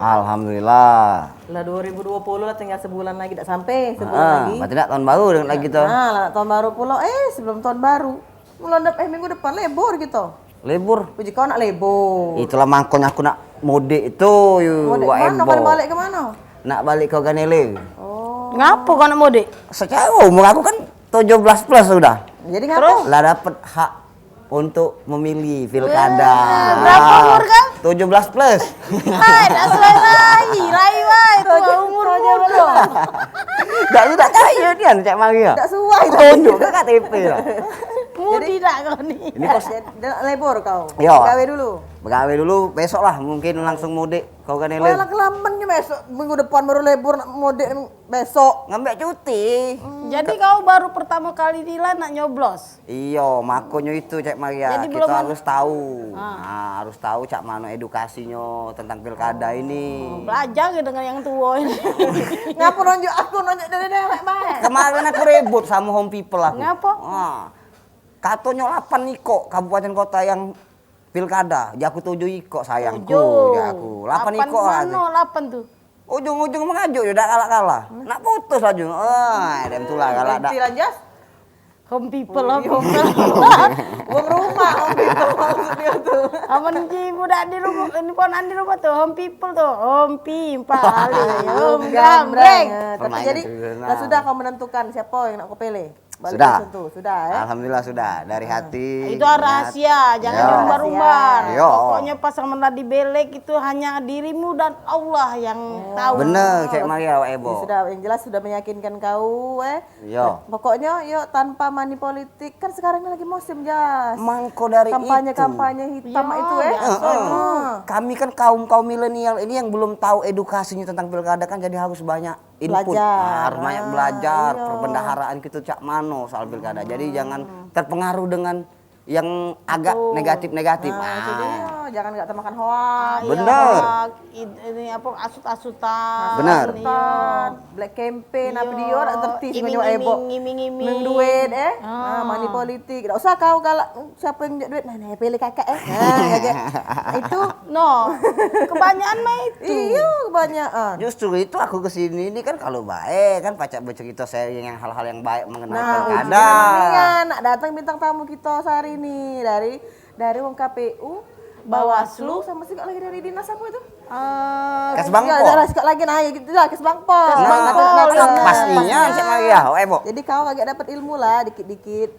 Alhamdulillah. Lah 2020 lah, tinggal sebulan lagi, tidak sampai sebulan lagi. Berarti tidak tahun baru dengan lagi tuh. Nah, lah, tahun baru pula. Sebelum tahun baru. Minggu depan libur gitu. Libur. Puji kau nak libur. Itulah makanya aku nak mode itu Mode mana? Kau balik ke mana? Nak balik ke Ganele. Oh. Ngapa kau nak mudik? Secara umur aku kan 17 plus sudah. Jadi ngapa? Lah dapat hak untuk memilih pilkada. Berapa umur kau? 17 plus. Hai, dah selesai. Rai wah itu umur muda. Tak kaya dia Cak Maria. Tak sesuai. Tunjuk ke KTP lah. Mudi tak kau ni. Ini kos Dah libur kau. Yo. Gawe dulu. Begawe dulu, besok lah mungkin langsung mudik kau Ganele. Wah, kelamannya besok. Minggu depan baru libur, nak mudik besok. Ngambil cuti. Jadi kau baru pertama kali Dila nak nyoblos. Iya, makanya itu Cak Maria. Jadi Kita belum harus tahu. Nah, harus tahu Cak Mano edukasinya tentang pilkada ini. Belajar ke dengan yang tua ini. Ngapa nonjok dari dewek bae. Kemarin aku ribut sama Home People aku. Ngapa? Katanya 8 iko kabupaten kota yang pilkada. Jadi aku 7 iko sayangku. Ya aku. 8 iko lagi. Mana 8 tuh? Ujung-ujung mengajuk udah kalah-kalah. Nak putus aja. Dem tulah galak dak. Lanjas. Home people, home people. Uang rumah, home people maksudnya tuh. Aman ji budak di rumah, ini ponan di rumah tuh, home people tuh, home pimpal, home gambreng. Tapi jadi sudah kau menentukan siapa yang nak kau pilih? Sudah. Sudah ya. Alhamdulillah sudah dari hati. Itu rahasia, jangan diumbar-umbar. Yo. Pokoknya pas mendah di belek itu hanya dirimu dan Allah yang tahu. Bener, Cak Maria Ebo. Sudah, yang jelas sudah meyakinkan kau Yo. Pokoknya yuk tanpa money politik, kan sekarang ini lagi musim Jas. Mangko dari kampanye hitam itu Kami kan kaum milenial ini yang belum tahu edukasinya tentang pilkada kan jadi harus banyak input. Harus banyak belajar perbendaharaan gitu Cak Mano soal pilkada. Jadi jangan terpengaruh dengan yang agak negatif-negatif. Jangan nggak termakan hoax. Bener. Ini apa asut-asutan. Bener. Black campaign apa dia orang tertis menyewa ebo. Ngiming-ngiming. Menduit money politik. Enggak usah kau galak siapa yang duit. Nah, pilih kakak itu kebanyakan mah itu. Iya, kebanyakan. Justru itu aku kesini ini kan kalau baik kan pacak bercerita sharing yang hal-hal yang baik mengenai pilkada. Nah, nak datang bintang tamu kita sehari ini dari wong KPU, Bawaslu sama sih lagi dari dinas apa itu? Kesbangpol. Ada sikit lagi gitu lah, Kesbangpol. Pastinya Cak Maria, Ebo. Jadi kau agak dapat ilmu lah dikit-dikit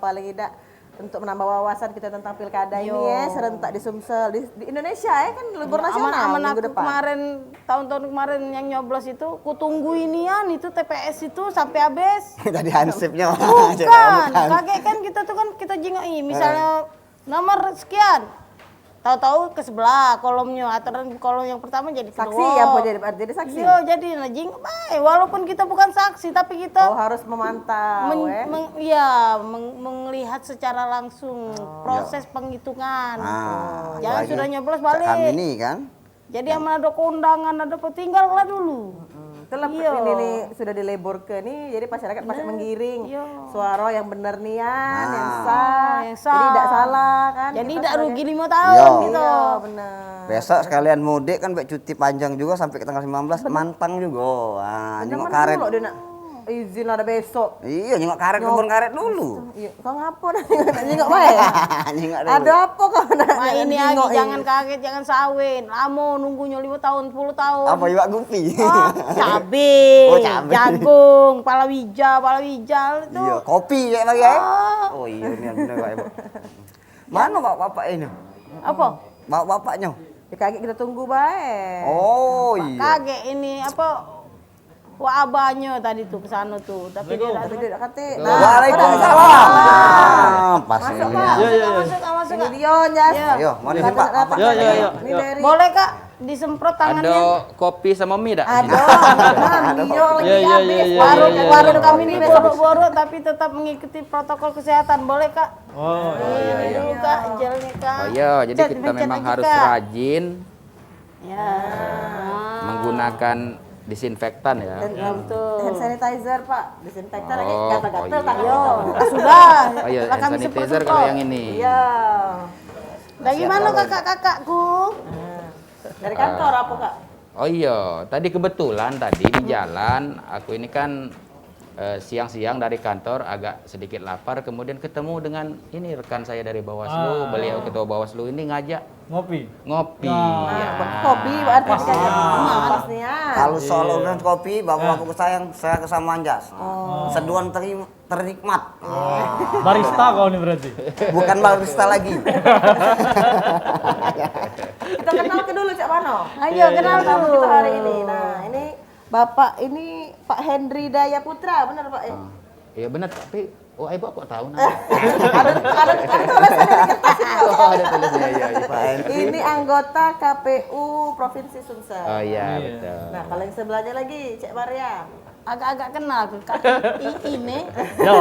paling tidak untuk menambah wawasan kita tentang pilkada ini serentak di Sumsel di Indonesia kan libur nasional minggu depan. Kemarin tahun-tahun kemarin yang nyoblos itu kutunggu inian itu TPS itu sampai habis. Tadi hansipnya. Bukan, kaget kan kita tuh kan kita jingoi misalnya nomor sekian. Tahu-tahu ke sebelah kolomnya atau kolom yang pertama jadi saksi ya, jadi saksi. Iya, jadi najing walaupun kita bukan saksi tapi kita harus memantau melihat secara langsung proses penghitungan. Jangan sudah nyoblos balik. Kami ini kan. Jadi yang ada keundangan ada tinggallah dulu. Itulah ini sudah dilebur nih, jadi masyarakat pasti menggiring suara yang benar nian, yang sah. Jadi tidak salah kan. Jadi tidak rugi 5 tahun gitu. Iya, benar. Besok sekalian mudik kan cuti panjang juga sampai ke tanggal 19 mantang juga. Nyengok karet. Izin ada besok. Iya, nyengok karet kebun karet dulu. Iya, kau ngapo nyengok bae. Ada apa kau ini lagi jangan kaget, jangan sawin. Lamo nunggunya 5 tahun, 10 tahun. Apa iwak gupi? Cabe, jagung, palawija itu. Iya, kopi kayak lagi ya. Oh iya benar Pak Ibu. Mana bapak ini? Apa? Bapaknya. Kaget kita tunggu bae. Oh iya. Kaget ini apa? Wah abahnya tadi tuh kesana tuh, tapi dia tidak kate. Waalaikumsalam. Pas ini. Masuk. Ini dia, Jas. Ayo, mari Pak. Boleh Kak disemprot tangannya? Ada kopi sama mie dak? Warung kami ini boro-boro tapi tetap mengikuti protokol kesehatan. Boleh Kak? Oh iya. Dulu Kak, gelnya Kak. Oh iya, jadi kita memang harus rajin menggunakan disinfektan ya. Hand sanitizer Pak, disinfektan lagi gatal-gatal tangannya. Sudah. Oh iya, hand sanitizer kalau yang ini. Iya. Dari mana kakak-kakakku? Dari kantor apa Kak? Oh iya, tadi kebetulan tadi di jalan aku ini kan siang-siang dari kantor agak sedikit lapar, kemudian ketemu dengan ini rekan saya dari Bawaslu, beliau ketua Bawaslu ini ngajak Ngopi. ngopi. Nah, Ya. kopi berarti kan pasnya. Kalau soal urusan kopi, bapak-bapak saya kesamaan jas. Seduhan ternikmat. Barista kau nih berarti. Bukan barista lagi. Kita kenal ke dulu Cak Mano. Ayo kenal Tamu dulu. kita hari ini. Nah, ini Bapak ini Pak Hendri Daya Putra, benar Pak ya? Iya benar, tapi ibu kok tahu namanya? Ada tulisannya di kertas ini. Oh, ada tulisnya, iya. Pak Hendri. Ini anggota KPU Provinsi Sumsel. Oh iya, Iya. betul. Nah, kalau yang sebelahnya lagi Cek Maria. Agak-agak kenal ke Kak Iin nih. Yo,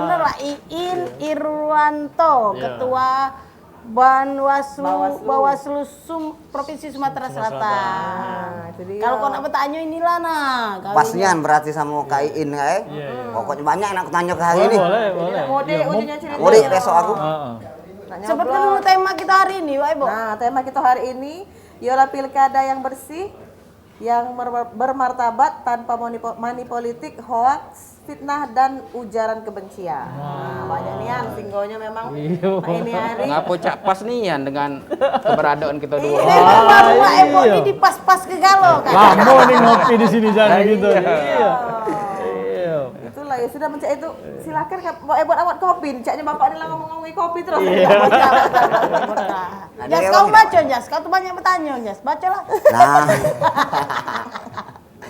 Bener lah Iin Irwanto, ketua Bawaslu Provinsi Sumatera Selatan. Nah, itu dia. Kalau kau nak bertanya inilah nah. kau Pasnian berarti sama Kak Iin ya. Pokoknya banyak yang aku tanya ke hari ini. boleh, boleh. Mode ujinya cerita. Mode besok aku. Heeh. Nanya Sebutkan ngobrol. dulu tema kita hari ini, Pak Ibu. Nah, tema kita hari ini ialah pilkada yang bersih, yang bermartabat tanpa money politik, hoax, fitnah dan ujaran kebencian. Nah, banyak nian singgonya memang. Iya. Nah, ini hari Ngapo cak pas nian dengan keberadaan kita dua. Ini baru Pak Ibu ini dipas-pas ke galau kan. Lamo nih ngopi di sini jangan gitu. Iya. Iya. itulah ya sudah mencak itu silakan buat kopi. Caknya bapak ini lah ngomong-ngomongin kopi terus. Jas, kau baca Jas, kau tuh banyak bertanya Jas, bacalah. Nah,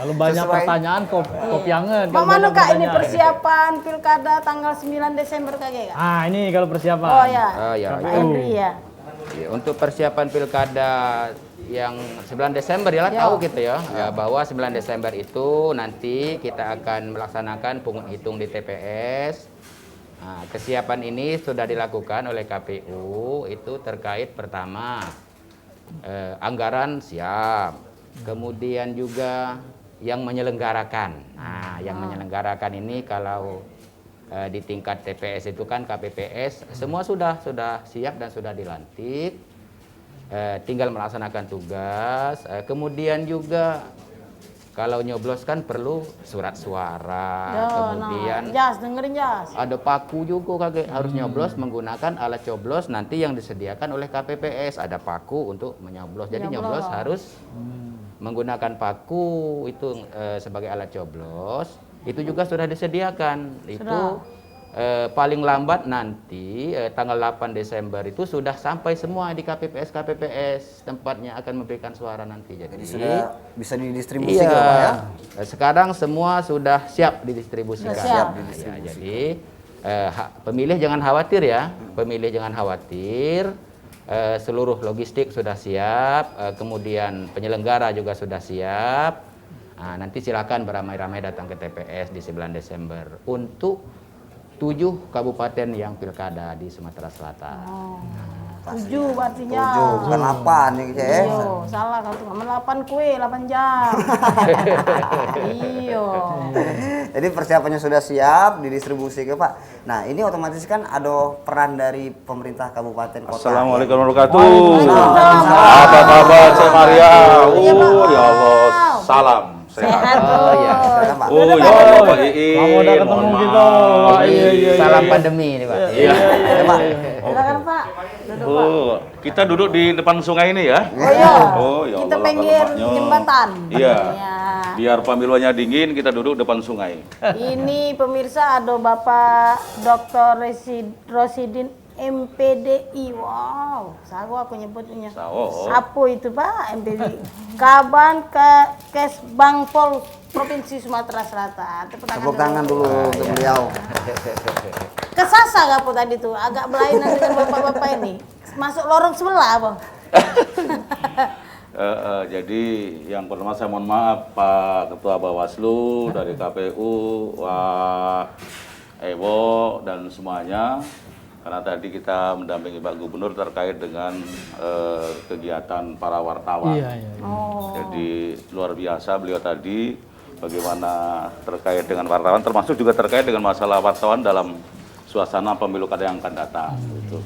Kalau banyak Sesuai. pertanyaan kopi anget. Pak Manu Kak ini persiapan pilkada tanggal 9 Desember kagak Kak? Ah, ini kalau persiapan. Oh ya. Oh ya. Pak Hendri ya. Ya, untuk persiapan pilkada yang 9 Desember ya tahu gitu ya, bahwa 9 Desember itu nanti kita akan melaksanakan pungut hitung di TPS. Nah, kesiapan ini sudah dilakukan oleh KPU itu terkait pertama anggaran siap, kemudian juga yang menyelenggarakan. Nah, yang menyelenggarakan ini kalau di tingkat TPS itu kan KPPS semua sudah siap dan sudah dilantik, tinggal melaksanakan tugas. Kemudian juga kalau nyoblos kan perlu surat suara, kemudian Jas, dengerin Jas. ada paku juga kagak harus nyoblos menggunakan alat coblos nanti yang disediakan oleh KPPS, ada paku untuk menyoblos. Jadi nyoblos harus menggunakan paku itu sebagai alat coblos. Itu juga sudah disediakan. Itu paling lambat nanti tanggal 8 Desember itu sudah sampai semua di KPPS tempatnya akan memberikan suara nanti. Jadi sudah bisa didistribusikan iya. Pak ya. Sekarang semua sudah siap didistribusikan. Sudah siap. Ya, jadi pemilih jangan khawatir ya. Pemilih jangan khawatir. Seluruh logistik sudah siap. Kemudian penyelenggara juga sudah siap. Nah, nanti silakan beramai-ramai datang ke TPS di 9 Desember untuk 7 kabupaten yang pilkada di Sumatera Selatan. 7 artinya. 7 bukan 8 nih Cek. Iyo, salah kalau tuh 8 kue, 8 jam. Iyo. Jadi persiapannya sudah siap didistribusi ke Pak. Nah, ini otomatis kan ada peran dari pemerintah kabupaten kota. Assalamualaikum warahmatullahi wabarakatuh. Waalaikumsalam. Apa kabar Cek Maria? Iya, Pak. Ya Allah, salam sehat. Oh iya. Silakan, Pak. Oh ya Allah, Pak Iin. Kamu udah ketemu mohon kita. maaf. Wah, iya. Salam pandemi ini Pak. Iya. Ya, Pak. Silakan Pak. Duduk Pak. Oh, kita duduk di depan sungai ini ya. Oh iya. Oh ya Kita Allah, pinggir alamatnya. jambatan. Iya. Iya. Biar pemiluannya dingin, kita duduk depan sungai. Ini pemirsa ada Bapak Dr. Rosidin MPDI. Wow, salah aku nyebutnya. Sao. Apa itu Pak MPDI? Kaban Kesbangpol Provinsi Sumatera Selatan. Tepuk tangan dulu untuk beliau. Kesasa apa tadi tuh? Agak berlainan dengan bapak-bapak ini. Masuk lorong sebelah apa? Jadi yang pertama saya mohon maaf Pak Ketua Bawaslu dari KPU, Pak Ewo dan semuanya. Karena tadi kita mendampingi Pak Gubernur terkait dengan kegiatan para wartawan. Iya. Jadi luar biasa beliau tadi bagaimana terkait dengan wartawan, termasuk juga terkait dengan masalah wartawan dalam suasana pemilu kada yang akan datang. Gitu.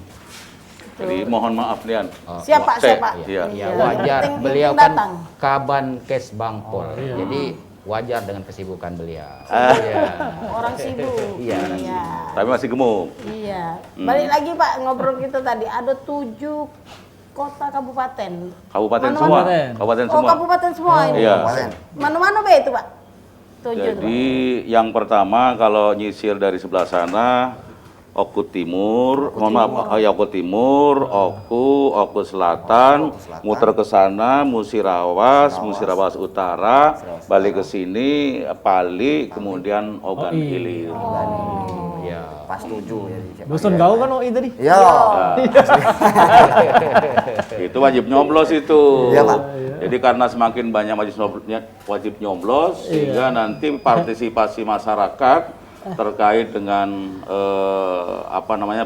Jadi mohon maaf Lian. Siapa, siapa? Iya. Ya, Iya. wajar. Penting Beliau datang. kan Kaban Kes Bangpol. Jadi wajar dengan kesibukan beliau. Ah. Iya. Orang sibuk. Iya. Iya. Tapi masih gemuk. Iya. Balik lagi Pak, ngobrol kita tadi ada 7 kota kabupaten. Kabupaten Mana-mana? semua. Kabupaten. Kabupaten Oh, semua. kabupaten semua ini. Iya. Mana-mana Be itu Pak? 7 itu, Pak. Jadi yang pertama kalau nyisir dari sebelah sana Oku Timur, mohon maaf, Oku Timur, Oku Selatan, muter ke sana, Musirawas Utara, balik ke sini, Pali, kemudian Ogan Ilir. Iya. Pas 7 ya. Dusun kau kan OI tadi? Iya. Itu wajib nyoblos itu. Iya, Pak. Jadi karena semakin banyak wajib nyoblos, sehingga nanti partisipasi masyarakat terkait dengan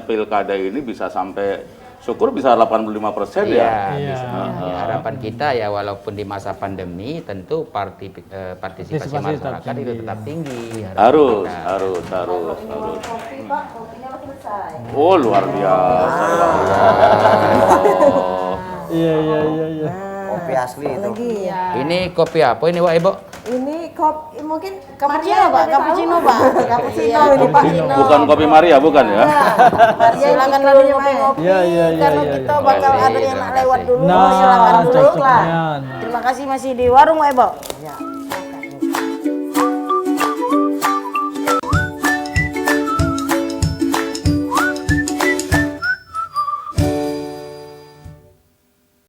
pilkada ini bisa sampai syukur bisa 85% Iya, ya. bisa. Ya, harapan kita ya walaupun di masa pandemi tentu partisipasi masyarakat itu tetap tinggi. harapan Harus. kita. Kopi Pak, kopinya udah selesai. Oh luar biasa. Iya. Kopi asli itu. Lagi. Ini kopi apa ini Wak Ibu? Ini kopi mungkin Cappuccino Pak, cappuccino Pak. Cappuccino ini Pak. Bukan kopi Maria, bukan ya? Silakan dulu ngopi-ngopi. Iya. Karena kita bakal ada yang nak lewat dulu. Nah, Silakan dulu. cocoknya. Terima kasih masih di warung Wak Ibu.